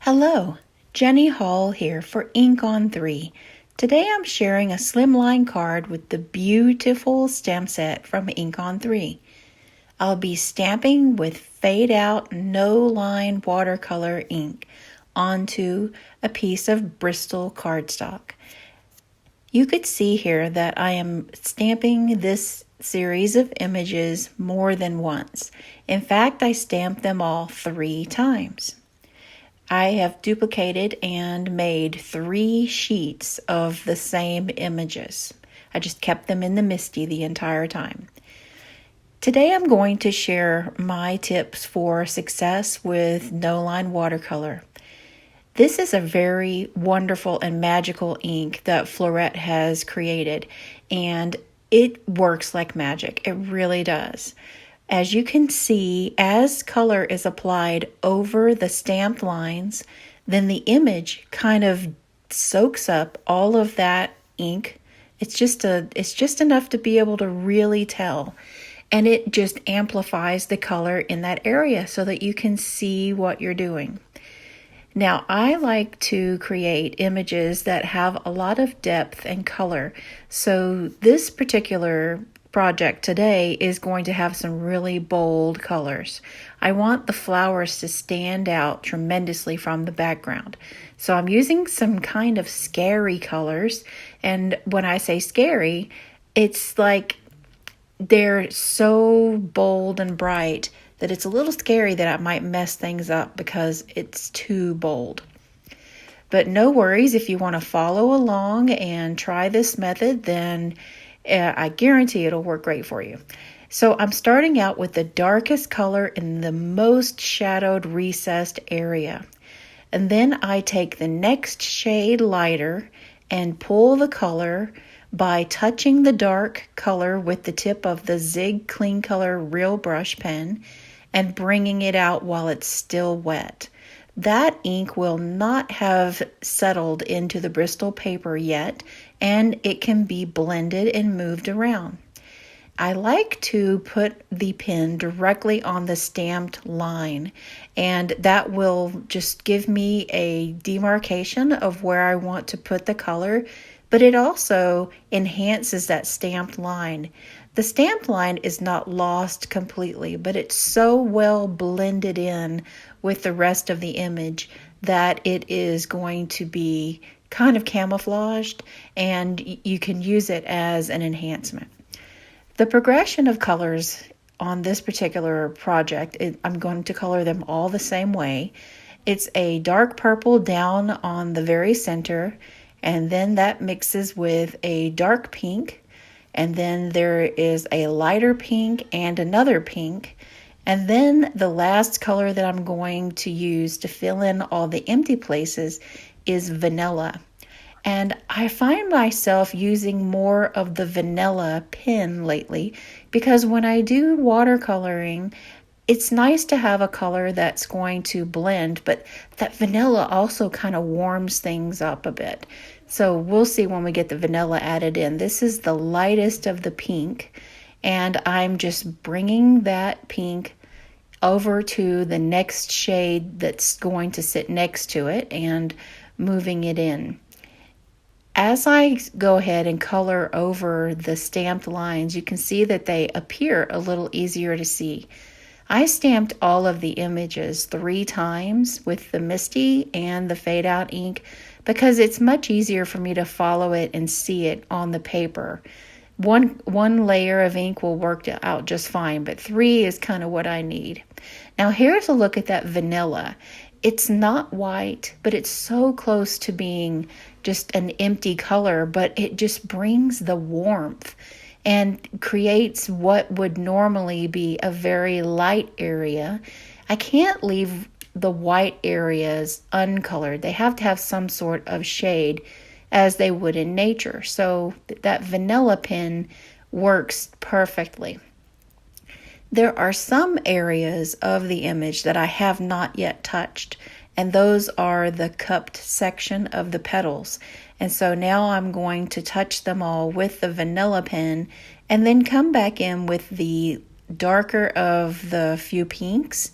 Hello, Jenny Hall here for Ink on 3. Today I'm sharing a slimline card with the beautiful stamp set from Ink on 3. I'll be stamping with Fadeout no-line watercolor ink onto a piece of Bristol cardstock. You could see here that I am stamping this series of images more than once. In fact, I stamped them all 3 times. I have duplicated and made 3 sheets of the same images. I just kept them in the MISTI the entire time. Today I'm going to share my tips for success with no-line watercolor. This is a very wonderful and magical ink that Floret has created, and it works like magic. It really does. As you can see, as color is applied over the stamped lines, then the image kind of soaks up all of that ink. It's just enough to be able to really tell. And it just amplifies the color in that area so that you can see what you're doing. Now, I like to create images that have a lot of depth and color. So this particular project today is going to have some really bold colors. I want the flowers to stand out tremendously from the background. So I'm using some kind of scary colors. And when I say scary, it's like they're so bold and bright that it's a little scary that I might mess things up because it's too bold. But no worries, if you want to follow along and try this method, then I guarantee it'll work great for you. So I'm starting out with the darkest color in the most shadowed recessed area. And then I take the next shade lighter and pull the color by touching the dark color with the tip of the Zig Clean Color Real Brush pen and bringing it out while it's still wet. That ink will not have settled into the Bristol paper yet, and it can be blended and moved around. I like to put the pen directly on the stamped line, and that will just give me a demarcation of where I want to put the color, but it also enhances that stamped line. The stamped line is not lost completely, but it's so well blended in with the rest of the image that it is going to be kind of camouflaged, and you can use it as an enhancement. The progression of colors on this particular project, I'm going to color them all the same way. It's a dark purple down on the very center, and then that mixes with a dark pink, and then there is a lighter pink and another pink. And then the last color that I'm going to use to fill in all the empty places is vanilla. And I find myself using more of the vanilla pen lately because when I do watercoloring, it's nice to have a color that's going to blend, but that vanilla also kind of warms things up a bit. So we'll see when we get the vanilla added in. This is the lightest of the pink, and I'm just bringing that pink over to the next shade that's going to sit next to it and moving it in. As I go ahead and color over the stamped lines, you can see that they appear a little easier to see. I stamped all of the images 3 times with the MISTI and the Fadeout ink because it's much easier for me to follow it and see it on the paper. One layer of ink will work out just fine, but 3 is kind of what I need. Now here's a look at that vanilla. It's not white, but it's so close to being just an empty color, but it just brings the warmth and creates what would normally be a very light area. I can't leave the white areas uncolored. They have to have some sort of shade as they would in nature. So that vanilla pen works perfectly. There are some areas of the image that I have not yet touched, and those are the cupped section of the petals. And so now I'm going to touch them all with the vanilla pen and then come back in with the darker of the few pinks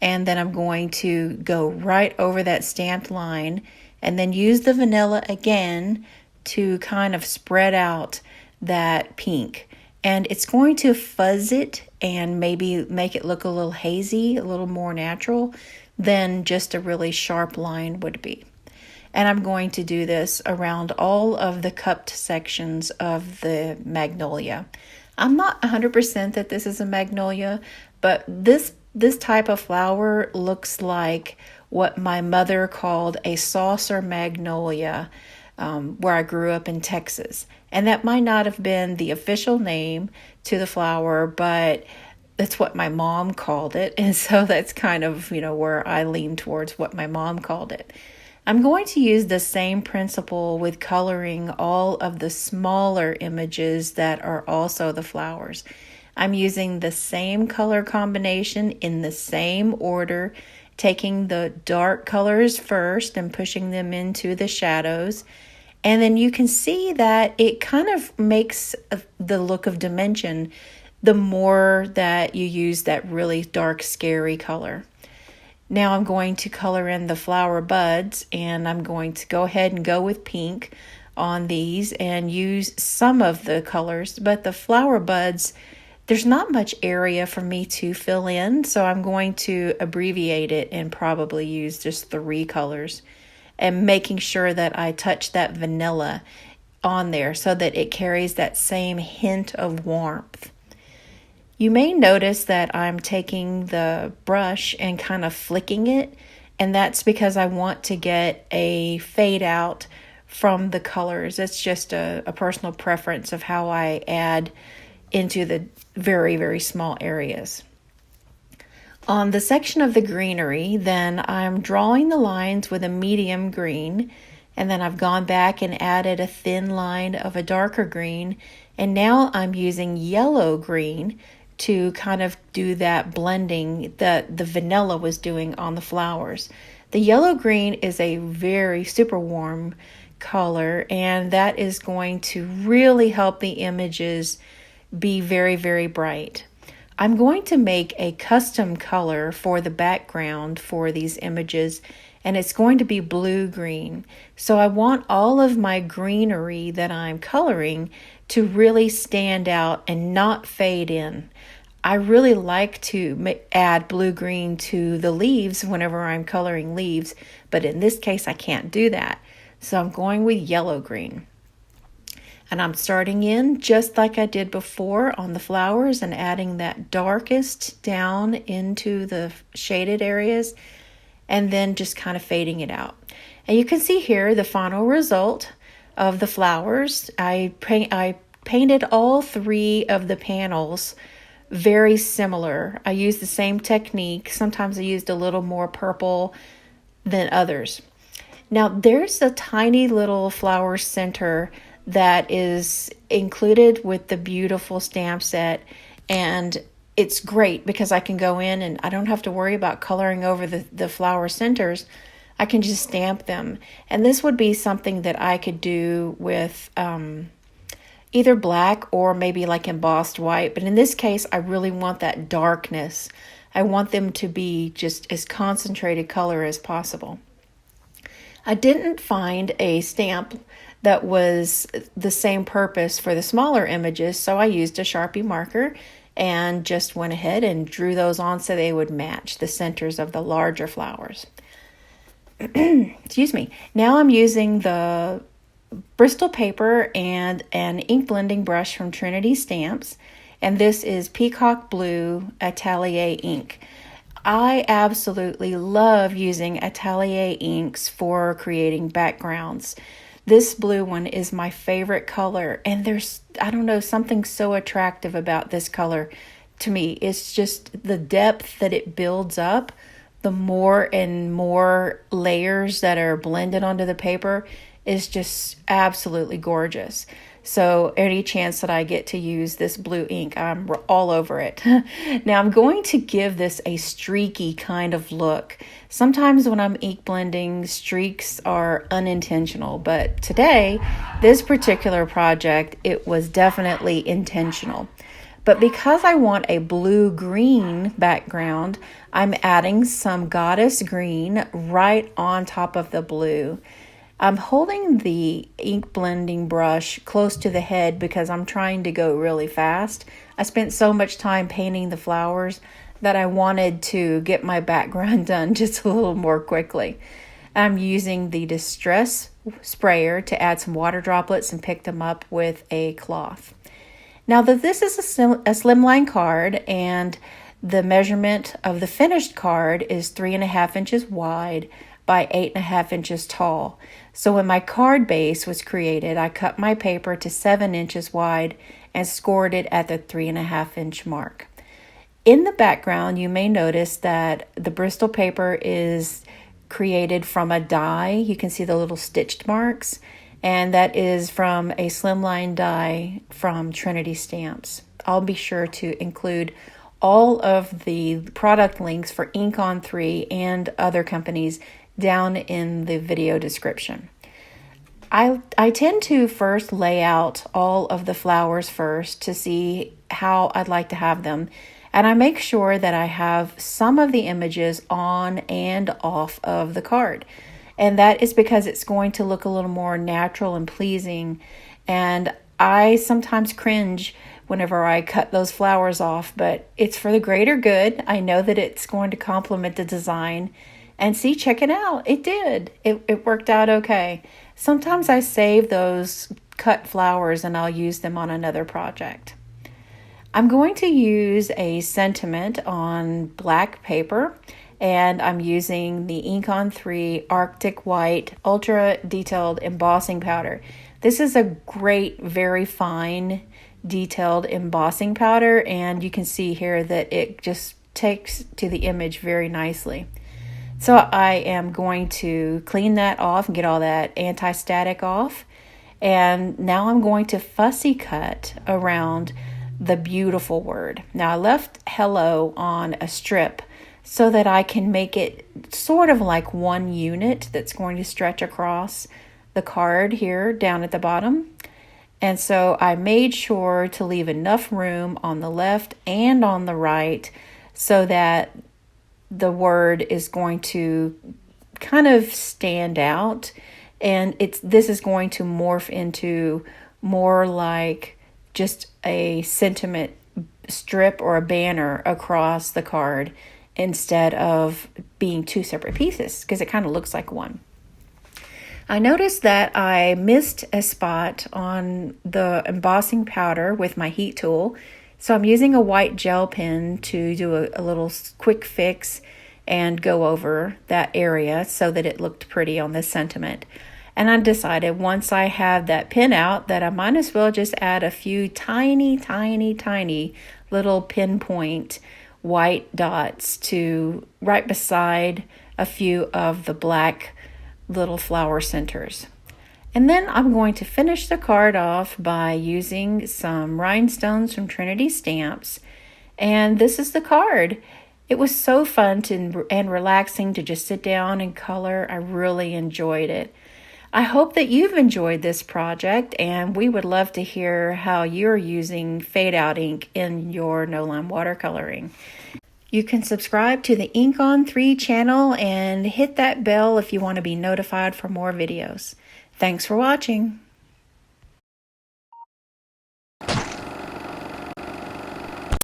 and then I'm going to go right over that stamped line and then use the vanilla again to kind of spread out that pink. And it's going to fuzz it and maybe make it look a little hazy, a little more natural than just a really sharp line would be. And I'm going to do this around all of the cupped sections of the magnolia. I'm not 100% that this is a magnolia, but this type of flower looks like what my mother called a saucer magnolia, where I grew up in Texas. And that might not have been the official name to the flower, but that's what my mom called it. And so that's kind of, where I lean towards what my mom called it. I'm going to use the same principle with coloring all of the smaller images that are also the flowers. I'm using the same color combination in the same order, taking the dark colors first and pushing them into the shadows. And then you can see that it kind of makes the look of dimension the more that you use that really dark, scary color. Now I'm going to color in the flower buds, and I'm going to go ahead and go with pink on these and use some of the colors. But the flower buds, there's not much area for me to fill in, so I'm going to abbreviate it and probably use just 3 colors, and making sure that I touch that vanilla on there so that it carries that same hint of warmth. You may notice that I'm taking the brush and kind of flicking it, and that's because I want to get a fade out from the colors. It's just a personal preference of how I add into the very, very small areas. On the section of the greenery, then I'm drawing the lines with a medium green, and then I've gone back and added a thin line of a darker green, and now I'm using yellow green to kind of do that blending that the vanilla was doing on the flowers. The yellow green is a very super warm color, and that is going to really help the images be very, very bright. I'm going to make a custom color for the background for these images, and it's going to be blue-green. So I want all of my greenery that I'm coloring to really stand out and not fade in. I really like to add blue-green to the leaves whenever I'm coloring leaves, but in this case I can't do that. So I'm going with yellow-green. And I'm starting in just like I did before on the flowers and adding that darkest down into the shaded areas and then just kind of fading it out. And you can see here the final result of the flowers. I painted all 3 of the panels very similar. I used the same technique. Sometimes I used a little more purple than others. Now there's a tiny little flower center that is included with the beautiful stamp set, and it's great because I can go in and I don't have to worry about coloring over the flower centers. I can just stamp them, and this would be something that I could do with either black or maybe like embossed white, but in this case I really want that darkness. I want them to be just as concentrated color as possible. I didn't find a stamp that was the same purpose for the smaller images, so I used a Sharpie marker and just went ahead and drew those on so they would match the centers of the larger flowers. Excuse me. Now I'm using the Bristol paper and an ink blending brush from Trinity Stamps, and this is Peacock Blue Atelier ink. I absolutely love using Atelier inks for creating backgrounds. This blue one is my favorite color, and there's, I don't know, something so attractive about this color to me. It's just the depth that it builds up, the more and more layers that are blended onto the paper is just absolutely gorgeous. So any chance that I get to use this blue ink, I'm all over it. Now I'm going to give this a streaky kind of look. Sometimes when I'm ink blending, streaks are unintentional, but today, this particular project, it was definitely intentional. But because I want a blue-green background, I'm adding some goddess green right on top of the blue. I'm holding the ink blending brush close to the head because I'm trying to go really fast. I spent so much time painting the flowers that I wanted to get my background done just a little more quickly. I'm using the Distress sprayer to add some water droplets and pick them up with a cloth. Now that this is a slimline card and the measurement of the finished card is 3.5 inches wide by 8.5 inches tall. So when my card base was created, I cut my paper to 7 inches wide and scored it at the 3.5 inch mark. In the background, you may notice that the Bristol paper is created from a die. You can see the little stitched marks, and that is from a slimline die from Trinity Stamps. I'll be sure to include all of the product links for Ink on 3 and other companies down in the video description. I tend to first lay out all of the flowers first to see how I'd like to have them. And I make sure that I have some of the images on and off of the card. And that is because it's going to look a little more natural and pleasing. And I sometimes cringe whenever I cut those flowers off, but it's for the greater good. I know that it's going to complement the design. And see, check it out. It did. It worked out okay. Sometimes I save those cut flowers and I'll use them on another project. I'm going to use a sentiment on black paper, and I'm using the Ink on 3 Arctic White Ultra Detailed Embossing Powder. This is a great, very fine, detailed embossing powder, and you can see here that it just takes to the image very nicely. So I am going to clean that off and get all that anti-static off. And now I'm going to fussy cut around the beautiful word. Now I left hello on a strip so that I can make it sort of like one unit that's going to stretch across the card here down at the bottom. And so I made sure to leave enough room on the left and on the right so that the word is going to kind of stand out, and this is going to morph into more like just a sentiment strip or a banner across the card instead of being two separate pieces, because it kind of looks like one. I noticed that I missed a spot on the embossing powder with my heat tool, so I'm using a white gel pen to do a little quick fix and go over that area so that it looked pretty on this sentiment. And I decided once I have that pin out that I might as well just add a few tiny, tiny, tiny little pinpoint white dots to right beside a few of the black little flower centers. And then I'm going to finish the card off by using some rhinestones from Trinity Stamps. And this is the card. It was so fun and relaxing to just sit down and color. I really enjoyed it. I hope that you've enjoyed this project, and we would love to hear how you're using Fadeout Ink in your no-line watercoloring. You can subscribe to the Ink on 3 channel and hit that bell if you want to be notified for more videos. Thanks for watching.